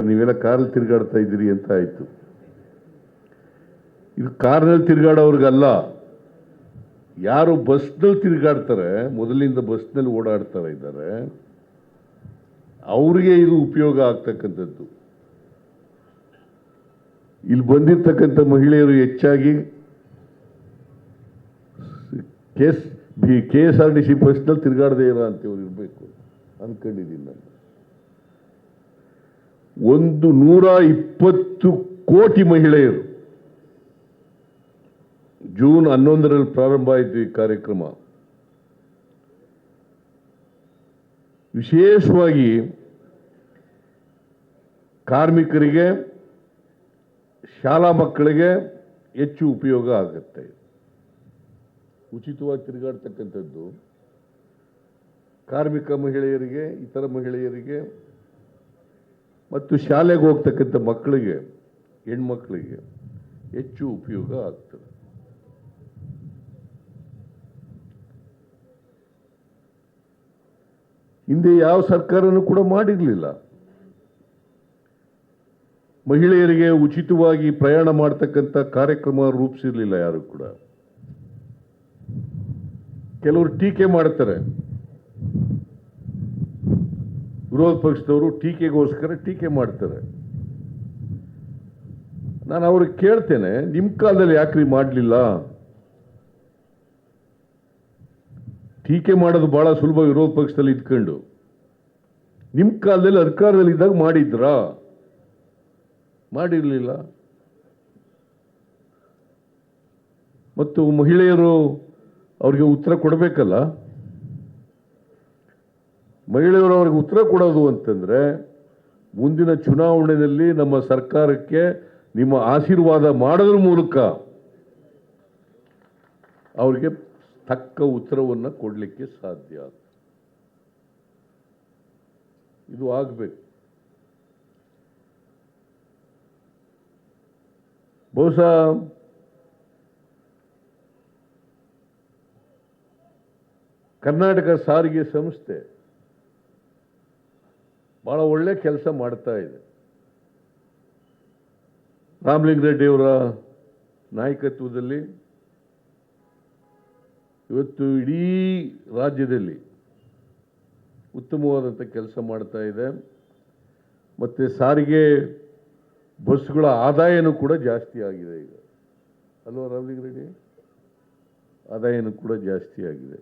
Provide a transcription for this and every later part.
ನೀವೆಲ್ಲ ಕಾರಲ್ಲಿ ತಿರುಗಾಡ್ತಾ ಇದ್ದೀರಿ ಅಂತ ಆಯಿತು. ಇದು ಕಾರ್ನಲ್ಲಿ ತಿರುಗಾಡೋರ್ಗಲ್ಲ, ಯಾರು ಬಸ್ನಲ್ಲಿ ತಿರುಗಾಡ್ತಾರೆ, ಮೊದಲಿಂದ ಬಸ್ನಲ್ಲಿ ಓಡಾಡ್ತಾ ಇದ್ದಾರೆ, ಅವ್ರಿಗೆ ಇದು ಉಪಯೋಗ ಆಗ್ತಕ್ಕಂಥದ್ದು. ಇಲ್ಲಿ ಬಂದಿರ್ತಕ್ಕಂಥ ಮಹಿಳೆಯರು ಹೆಚ್ಚಾಗಿ KSRTC ಬಸ್ನಲ್ಲಿ ತಿರುಗಾಡದೇ ಇರೋ ಅಂತೇವ್ರು ಇರಬೇಕು ಅಂದ್ಕೊಂಡಿದ್ದೀನಿ ನಾನು. 120 ಕೋಟಿ ಮಹಿಳೆಯರು ಜೂನ್ 11ರಲ್ಲಿ ಪ್ರಾರಂಭ ಆಯಿತು ಈ ಕಾರ್ಯಕ್ರಮ. ವಿಶೇಷವಾಗಿ ಕಾರ್ಮಿಕರಿಗೆ, ಶಾಲಾ ಮಕ್ಕಳಿಗೆ ಹೆಚ್ಚು ಉಪಯೋಗ ಆಗುತ್ತೆ. ಉಚಿತವಾಗಿ ತಿರುಗಾಡ್ತಕ್ಕಂಥದ್ದು ಕಾರ್ಮಿಕ ಮಹಿಳೆಯರಿಗೆ, ಇತರ ಮಹಿಳೆಯರಿಗೆ ಮತ್ತು ಶಾಲೆಗೆ ಹೋಗ್ತಕ್ಕಂಥ ಮಕ್ಕಳಿಗೆ, ಹೆಣ್ಮಕ್ಳಿಗೆ ಹೆಚ್ಚು ಉಪಯೋಗ ಆಗ್ತದೆ. ಹಿಂದೆ ಯಾವ ಸರ್ಕಾರನೂ ಕೂಡ ಮಾಡಿರಲಿಲ್ಲ. ಮಹಿಳೆಯರಿಗೆ ಉಚಿತವಾಗಿ ಪ್ರಯಾಣ ಮಾಡತಕ್ಕಂಥ ಕಾರ್ಯಕ್ರಮ ರೂಪಿಸಿರಲಿಲ್ಲ ಯಾರು ಕೂಡ. ಕೆಲವರು ಟೀಕೆ ಮಾಡ್ತಾರೆ, ವಿರೋಧ ಪಕ್ಷದವರು ಟೀಕೆಗೋಸ್ಕರ ಟೀಕೆ ಮಾಡ್ತಾರೆ. ನಾನು ಅವ್ರಿಗೆ ಕೇಳ್ತೇನೆ, ನಿಮ್ಮ ಕಾಲದಲ್ಲಿ ಯಾಕ್ರಿ ಮಾಡಲಿಲ್ಲ? ಟೀಕೆ ಮಾಡೋದು ಬಹಳ ಸುಲಭ ವಿರೋಧ ಪಕ್ಷದಲ್ಲಿ ಇದ್ಕೊಂಡು. ನಿಮ್ಮ ಕಾಲದಲ್ಲಿ ಅಧಿಕಾರದಲ್ಲಿ ಇದ್ದಾಗ ಮಾಡಿದ್ರಾ? ಮಾಡಿರಲಿಲ್ಲ. ಮತ್ತು ಮಹಿಳೆಯರು ಅವ್ರಿಗೆ ಉತ್ತರ ಕೊಡಬೇಕಲ್ಲ. ಮಹಿಳೆಯರು ಅವ್ರಿಗೆ ಉತ್ತರ ಕೊಡೋದು ಅಂತಂದ್ರೆ, ಮುಂದಿನ ಚುನಾವಣೆಯಲ್ಲಿ ನಮ್ಮ ಸರ್ಕಾರಕ್ಕೆ ನಿಮ್ಮ ಆಶೀರ್ವಾದ ಮಾಡೋದ್ರ ಮೂಲಕ ಅವ್ರಿಗೆ ತಕ್ಕ ಉತ್ತರವನ್ನು ಕೊಡಲಿಕ್ಕೆ ಸಾಧ್ಯ. ಇದು ಆಗಬೇಕು. ಬಹುಶಃ ಕರ್ನಾಟಕ ಸಾರಿಗೆ ಸಂಸ್ಥೆ ಬಹಳ ಒಳ್ಳೆ ಕೆಲಸ ಮಾಡ್ತಾ ಇದೆ. ರಾಮಲಿಂಗಾರೆಡ್ಡಿಯವರ ನಾಯಕತ್ವದಲ್ಲಿ ಇವತ್ತು ಇಡೀ ರಾಜ್ಯದಲ್ಲಿ ಉತ್ತಮವಾದಂಥ ಕೆಲಸ ಮಾಡ್ತಾ ಇದೆ. ಮತ್ತು ಸಾರಿಗೆ ಬಸ್ಗಳ ಆದಾಯನೂ ಕೂಡ ಜಾಸ್ತಿ ಆಗಿದೆ ಈಗ, ಅಲ್ವಾ ರಾಮಲಿಂಗಾರೆಡ್ಡಿ? ಆದಾಯನೂ ಕೂಡ ಜಾಸ್ತಿ ಆಗಿದೆ.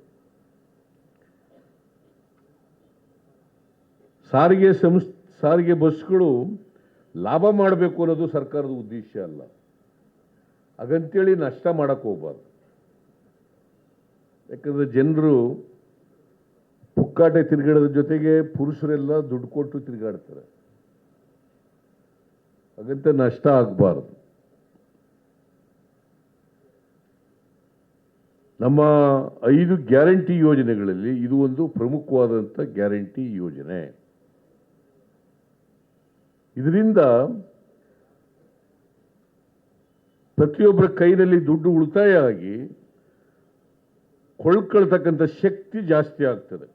ಸಾರಿಗೆ ಬಸ್ಗಳು ಲಾಭ ಮಾಡಬೇಕು ಅನ್ನೋದು ಸರ್ಕಾರದ ಉದ್ದೇಶ ಅಲ್ಲ. ಹಾಗಂತೇಳಿ ನಷ್ಟ ಮಾಡಕ್ಕೆ ಹೋಗ್ಬಾರ್ದು. ಯಾಕಂದರೆ ಜನರು ಪುಕ್ಕಾಟೆ ತಿರುಗಾಡೋದ್ರ ಜೊತೆಗೆ ಪುರುಷರೆಲ್ಲ ದುಡ್ಡು ಕೊಟ್ಟು ತಿರುಗಾಡ್ತಾರೆ. ಹಾಗಂತ ನಷ್ಟ ಆಗಬಾರ್ದು. ನಮ್ಮ 5 ಗ್ಯಾರಂಟಿ ಯೋಜನೆಗಳಲ್ಲಿ ಇದು ಒಂದು ಪ್ರಮುಖವಾದಂಥ ಗ್ಯಾರಂಟಿ ಯೋಜನೆ. ಇದರಿಂದ ಪ್ರತಿಯೊಬ್ಬರ ಕೈನಲ್ಲಿ ದುಡ್ಡು ಉಳಿತಾಯ ಆಗಿ ಕೊಳ್ಳತಕ್ಕಂಥ ಶಕ್ತಿ ಜಾಸ್ತಿ ಆಗ್ತದೆ.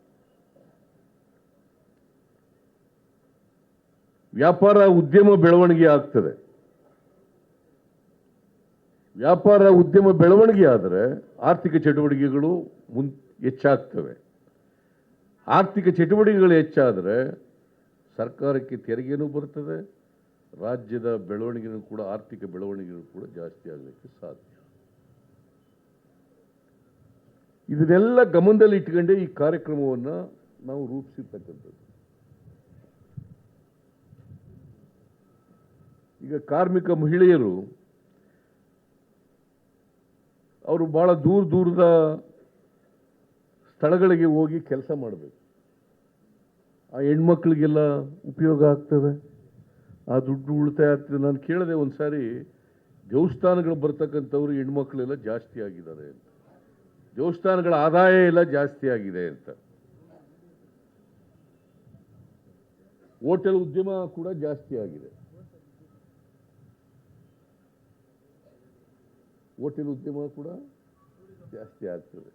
ವ್ಯಾಪಾರ ಉದ್ಯಮ ಬೆಳವಣಿಗೆ ಆಗ್ತದೆ. ವ್ಯಾಪಾರ ಉದ್ಯಮ ಬೆಳವಣಿಗೆ ಆದರೆ ಆರ್ಥಿಕ ಚಟುವಟಿಕೆಗಳು ಹೆಚ್ಚಾಗ್ತವೆ. ಆರ್ಥಿಕ ಚಟುವಟಿಕೆಗಳು ಹೆಚ್ಚಾದರೆ ಸರ್ಕಾರಕ್ಕೆ ತೆರಿಗೆನೂ ಬರ್ತದೆ, ರಾಜ್ಯದ ಬೆಳವಣಿಗೆನೂ ಕೂಡ, ಆರ್ಥಿಕ ಬೆಳವಣಿಗೆನೂ ಕೂಡ ಜಾಸ್ತಿ ಆಗಲಿಕ್ಕೆ ಸಾಧ್ಯ. ಇದನ್ನೆಲ್ಲ ಗಮನದಲ್ಲಿ ಇಟ್ಕೊಂಡೇ ಈ ಕಾರ್ಯಕ್ರಮವನ್ನು ನಾವು ರೂಪಿಸಿರ್ತಕ್ಕಂಥದ್ದು. ಈಗ ಕಾರ್ಮಿಕ ಮಹಿಳೆಯರು ಅವರು ಬಹಳ ದೂರದ ಸ್ಥಳಗಳಿಗೆ ಹೋಗಿ ಕೆಲಸ ಮಾಡಬೇಕು. ಆ ಹೆಣ್ಮಕ್ಳಿಗೆಲ್ಲ ಉಪಯೋಗ ಆಗ್ತದೆ, ಆ ದುಡ್ಡು ಉಳಿತಾಯ ಆಗ್ತದೆ. ನಾನು ಕೇಳಿದೆ ಒಂದು ಸಾರಿ, ದೇವಸ್ಥಾನಗಳು ಬರ್ತಕ್ಕಂಥವ್ರು ಹೆಣ್ಮಕ್ಳೆಲ್ಲ ಜಾಸ್ತಿ ಆಗಿದ್ದಾರೆ ಅಂತ, ದೇವಸ್ಥಾನಗಳ ಆದಾಯ ಎಲ್ಲ ಜಾಸ್ತಿ ಆಗಿದೆ ಅಂತ. ಹೋಟೆಲ್ ಉದ್ಯಮ ಕೂಡ ಜಾಸ್ತಿ ಆಗಿದೆ. ಹೋಟೆಲ್ ಉದ್ಯಮ ಕೂಡ ಜಾಸ್ತಿ ಆಗ್ತದೆ.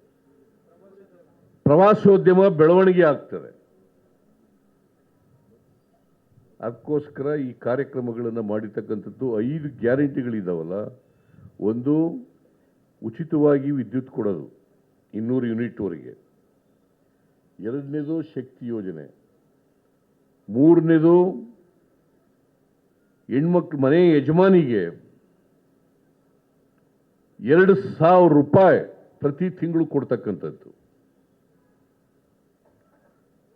ಪ್ರವಾಸೋದ್ಯಮ ಬೆಳವಣಿಗೆ ಆಗ್ತದೆ. ಅದಕ್ಕೋಸ್ಕರ ಈ ಕಾರ್ಯಕ್ರಮಗಳನ್ನು ಮಾಡಿರ್ತಕ್ಕಂಥದ್ದು 5 ಗ್ಯಾರಂಟಿಗಳಿದ್ದಾವಲ್ಲ. ಒಂದು, ಉಚಿತವಾಗಿ ವಿದ್ಯುತ್ ಕೊಡೋದು 200 ಯೂನಿಟ್ವರೆಗೆ. ಎರಡನೇದು ಶಕ್ತಿ ಯೋಜನೆ. ಮೂರನೇದು ಹೆಣ್ಮಕ್ಳು ಮನೆ ಯಜಮಾನಿಗೆ 2,000 ರೂಪಾಯಿ ಪ್ರತಿ ತಿಂಗಳು ಕೊಡ್ತಕ್ಕಂಥದ್ದು.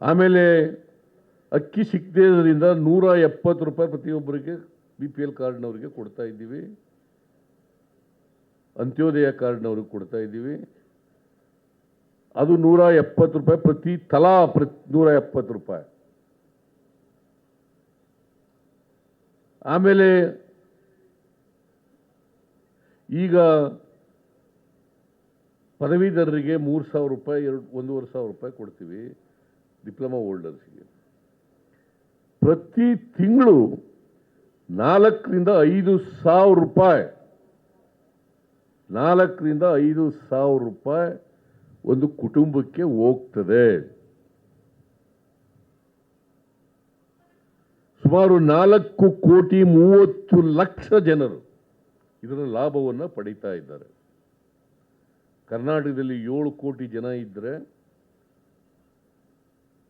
ಆಮೇಲೆ ಅಕ್ಕಿ ಸಿಕ್ಕದೇ ಇರೋದ್ರಿಂದ 170 ರೂಪಾಯಿ ಪ್ರತಿಯೊಬ್ಬರಿಗೆ BPL ಕಾರ್ಡ್ನವರಿಗೆ ಕೊಡ್ತಾ ಇದ್ದೀವಿ, ಅಂತ್ಯೋದಯ ಕಾರ್ಡ್ನವ್ರಿಗೆ ಕೊಡ್ತಾ ಇದ್ದೀವಿ. ಅದು 170 ರೂಪಾಯಿ ತಲಾ 170 ರೂಪಾಯಿ. ಆಮೇಲೆ ಈಗ ಪದವೀಧರರಿಗೆ 3,000 ರೂಪಾಯಿ 1,500 ರೂಪಾಯಿ ಕೊಡ್ತೀವಿ ಡಿಪ್ಲೊಮಾ ಹೋಲ್ಡರ್ಸ್ಗೆ. ಪ್ರತಿ ತಿಂಗಳು 4,000 ರಿಂದ 5,000 ರೂಪಾಯಿ 4,000 ರಿಂದ 5,000 ರೂಪಾಯಿ ಒಂದು ಕುಟುಂಬಕ್ಕೆ ಹೋಗ್ತದೆ. ಸುಮಾರು 4,30,00,000 ಜನರು ಇದರ ಲಾಭವನ್ನು ಪಡೀತಾ ಇದ್ದಾರೆ. ಕರ್ನಾಟಕದಲ್ಲಿ 7 ಕೋಟಿ ಜನ ಇದ್ದರೆ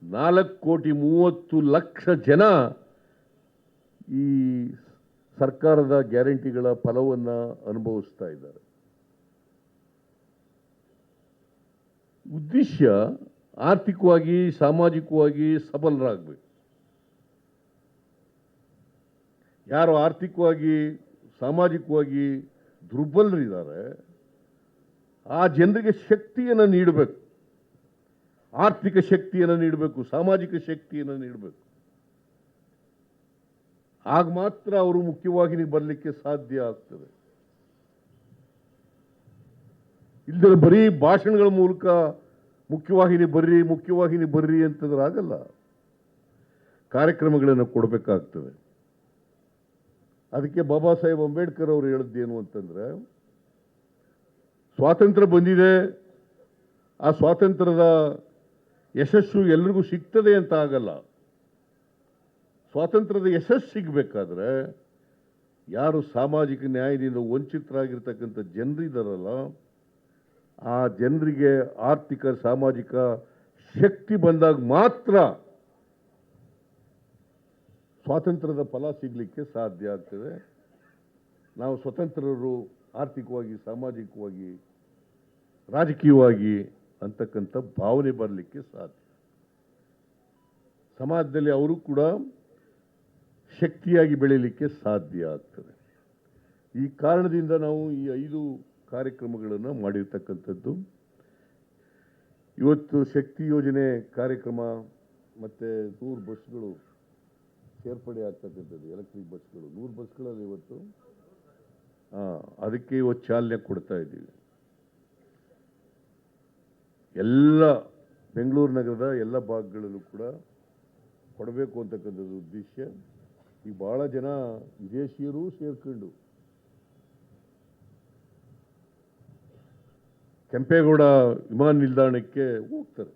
4,30,00,000 ಜನ ಈ ಸರ್ಕಾರದ ಗ್ಯಾರಂಟಿಗಳ ಫಲವನ್ನು ಅನುಭವಿಸ್ತಾ ಇದ್ದಾರೆ. ಉದ್ದೇಶ ಆರ್ಥಿಕವಾಗಿ ಸಾಮಾಜಿಕವಾಗಿ ಸಬಲರಾಗಬೇಕು. ಯಾರು ಆರ್ಥಿಕವಾಗಿ ಸಾಮಾಜಿಕವಾಗಿ ದುರ್ಬಲರಿದ್ದಾರೆ ಆ ಜನರಿಗೆ ಶಕ್ತಿಯನ್ನು ನೀಡಬೇಕು, ಆರ್ಥಿಕ ಶಕ್ತಿಯನ್ನು ನೀಡಬೇಕು, ಸಾಮಾಜಿಕ ಶಕ್ತಿಯನ್ನು ನೀಡಬೇಕು. ಆಗ ಮಾತ್ರ ಅವರು ಮುಖ್ಯವಾಗಿ ಬರಲಿಕ್ಕೆ ಸಾಧ್ಯ ಆಗ್ತದೆ. ಇಲ್ಲದ್ರೆ ಬರೀ ಭಾಷಣಗಳ ಮೂಲಕ ಮುಖ್ಯವಾಹಿನಿ ಬರ್ರಿ ಅಂತಂದ್ರೆ ಆಗಲ್ಲ. ಕಾರ್ಯಕ್ರಮಗಳನ್ನು ಕೊಡಬೇಕಾಗ್ತದೆ. ಅದಕ್ಕೆ ಬಾಬಾ ಸಾಹೇಬ್ ಅಂಬೇಡ್ಕರ್ ಅವರು ಹೇಳಿದ್ದೇನು ಅಂತಂದ್ರೆ, ಸ್ವಾತಂತ್ರ್ಯ ಬಂದಿದೆ, ಆ ಸ್ವಾತಂತ್ರ್ಯದ ಯಶಸ್ಸು ಎಲ್ರಿಗೂ ಸಿಗ್ತದೆ ಅಂತ ಆಗಲ್ಲ. ಸ್ವಾತಂತ್ರ್ಯದ ಯಶಸ್ಸು ಸಿಗಬೇಕಾದ್ರೆ ಯಾರು ಸಾಮಾಜಿಕ ನ್ಯಾಯದಿಂದ ವಂಚಿತರಾಗಿರ್ತಕ್ಕಂಥ ಜನರಿದ್ದಾರಲ್ಲ ಆ ಜನರಿಗೆ ಆರ್ಥಿಕ ಸಾಮಾಜಿಕ ಶಕ್ತಿ ಬಂದಾಗ ಮಾತ್ರ ಸ್ವಾತಂತ್ರ್ಯದ ಫಲ ಸಿಗಲಿಕ್ಕೆ ಸಾಧ್ಯ ಆಗ್ತದೆ. ನಾವು ಸ್ವತಂತ್ರರು ಆರ್ಥಿಕವಾಗಿ ಸಾಮಾಜಿಕವಾಗಿ ರಾಜಕೀಯವಾಗಿ ಅಂತಕ್ಕಂಥ ಭಾವನೆ ಬರಲಿಕ್ಕೆ ಸಾಧ್ಯ. ಸಮಾಜದಲ್ಲಿ ಅವರು ಕೂಡ ಶಕ್ತಿಯಾಗಿ ಬೆಳೀಲಿಕ್ಕೆ ಸಾಧ್ಯ ಆಗ್ತದೆ. ಈ ಕಾರಣದಿಂದ ನಾವು ಈ 5 ಕಾರ್ಯಕ್ರಮಗಳನ್ನು ಮಾಡಿರ್ತಕ್ಕಂಥದ್ದು. ಇವತ್ತು ಶಕ್ತಿ ಯೋಜನೆ ಕಾರ್ಯಕ್ರಮ ಮತ್ತು 100 ಬಸ್ಗಳು ಸೇರ್ಪಡೆ ಆಗ್ತಕ್ಕಂಥದ್ದು, ಎಲೆಕ್ಟ್ರಿಕ್ ಬಸ್ಗಳು 100 ಬಸ್ಗಳಲ್ಲಿ ಇವತ್ತು ಅದಕ್ಕೆ ಇವತ್ತು ಚಾಲನೆ ಕೊಡ್ತಾ ಇದ್ದೀವಿ. ಎಲ್ಲ ಬೆಂಗಳೂರು ನಗರದ ಎಲ್ಲ ಭಾಗಗಳಲ್ಲೂ ಕೂಡ ಕೊಡಬೇಕು ಅಂತಕ್ಕಂಥದ್ದು ಉದ್ದೇಶ. ಈಗ ಭಾಳ ಜನ ವಿದೇಶಿಯರು ಸೇರ್ಕೊಂಡು ಕೆಂಪೇಗೌಡ ವಿಮಾನ ನಿಲ್ದಾಣಕ್ಕೆ ಹೋಗ್ತಾರೆ.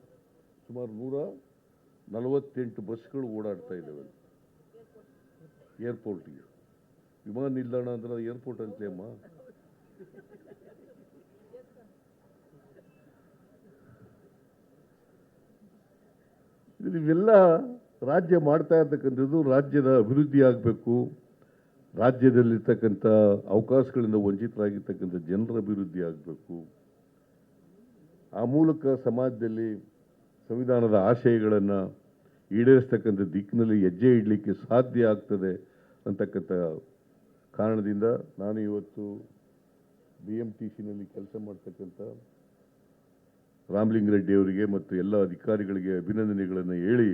ಸುಮಾರು 148 ಬಸ್ಗಳು ಓಡಾಡ್ತಾ ಇದ್ದಾವೆ ಏರ್ಪೋರ್ಟ್ಗೆ. ವಿಮಾನ ನಿಲ್ದಾಣ ಅಂದ್ರೆ ಏರ್ಪೋರ್ಟ್ ಅಂತಲೇ ಅಮ್ಮ. ಇವೆಲ್ಲ ರಾಜ್ಯ ಮಾಡ್ತಾ ಇರ್ತಕ್ಕಂಥದ್ದು ರಾಜ್ಯದ ಅಭಿವೃದ್ಧಿ ಆಗಬೇಕು, ರಾಜ್ಯದಲ್ಲಿರ್ತಕ್ಕಂಥ ಅವಕಾಶಗಳಿಂದ ವಂಚಿತರಾಗಿರ್ತಕ್ಕಂಥ ಜನರ ಅಭಿವೃದ್ಧಿ ಆಗಬೇಕು. ಆ ಮೂಲಕ ಸಮಾಜದಲ್ಲಿ ಸಂವಿಧಾನದ ಆಶಯಗಳನ್ನು ಈಡೇರಿಸ್ತಕ್ಕಂಥ ದಿಕ್ಕಿನಲ್ಲಿ ಹೆಜ್ಜೆ ಇಡಲಿಕ್ಕೆ ಸಾಧ್ಯ ಆಗ್ತದೆ ಅಂತಕ್ಕಂಥ ಕಾರಣದಿಂದ ನಾನು ಇವತ್ತು BMTCನಲ್ಲಿ ಕೆಲಸ ಮಾಡ್ತಕ್ಕಂಥ ರಾಮಲಿಂಗಾರೆಡ್ಡಿ ಅವರಿಗೆ ಮತ್ತು ಎಲ್ಲ ಅಧಿಕಾರಿಗಳಿಗೆ ಅಭಿನಂದನೆಗಳನ್ನು ಹೇಳಿ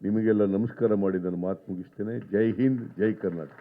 ನಿಮಗೆಲ್ಲ ನಮಸ್ಕಾರ ಮಾಡಿ ನಾನು ಮಾತು ಮುಗಿಸ್ತೇನೆ. ಜೈ ಹಿಂದ್, ಜೈ ಕರ್ನಾಟಕ.